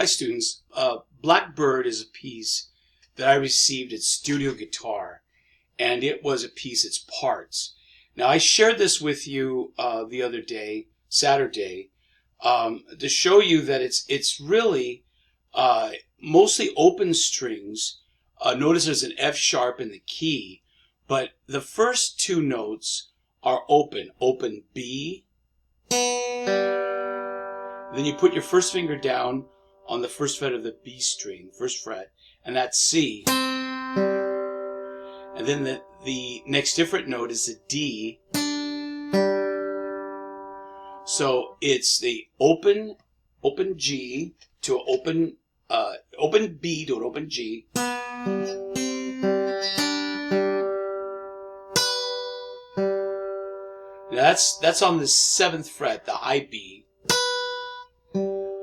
Hi students, Blackbird is a piece that I received at Studio Guitar, and it was a piece, it's parts. Now I shared this with you the other day, Saturday, to show you that it's really mostly open strings. Notice there's an F sharp in the key, but the first two notes are open. Open B, then you put your first finger down on the first fret of the B string, first fret, and that's C. And then the next different note is the D. So it's the open G to an open B to an open G. That's on the 7th fret, the high B.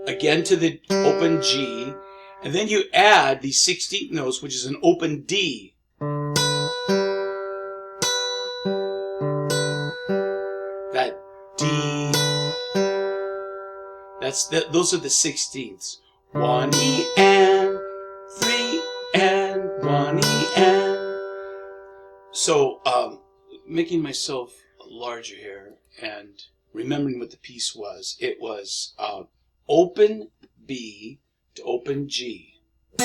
Again to the open G, and then you add the 16th notes, which is an open D. That D, those are the 16ths. 1 E and 3 and 1 E and. So, making myself larger here and remembering what the piece was, it was open B to open G. And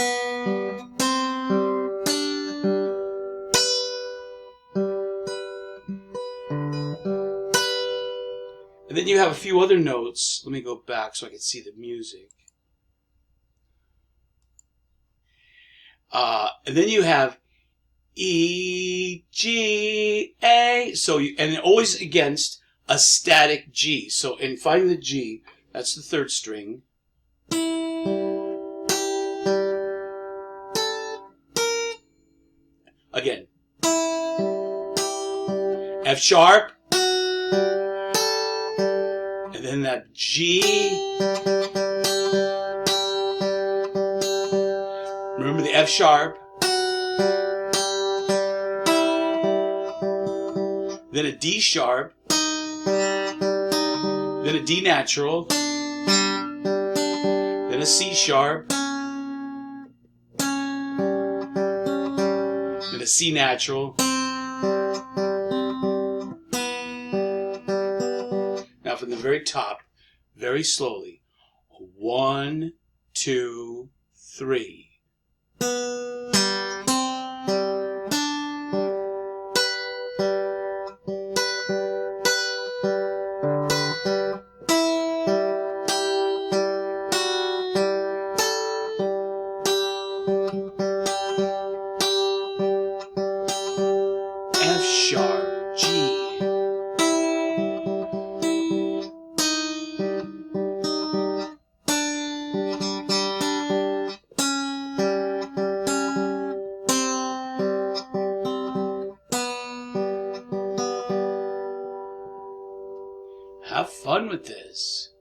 then you have a few other notes. Let me go back so I can see the music. And then you have E, G, A. So and always against a static G. So in finding the G, that's the 3rd string. Again. F sharp. And then that G. Remember the F sharp. Then a D sharp. Then a D natural. Then a C sharp. Then a C natural. Now from the very top, very slowly. 1, 2, 3. F sharp, G. Have fun with this.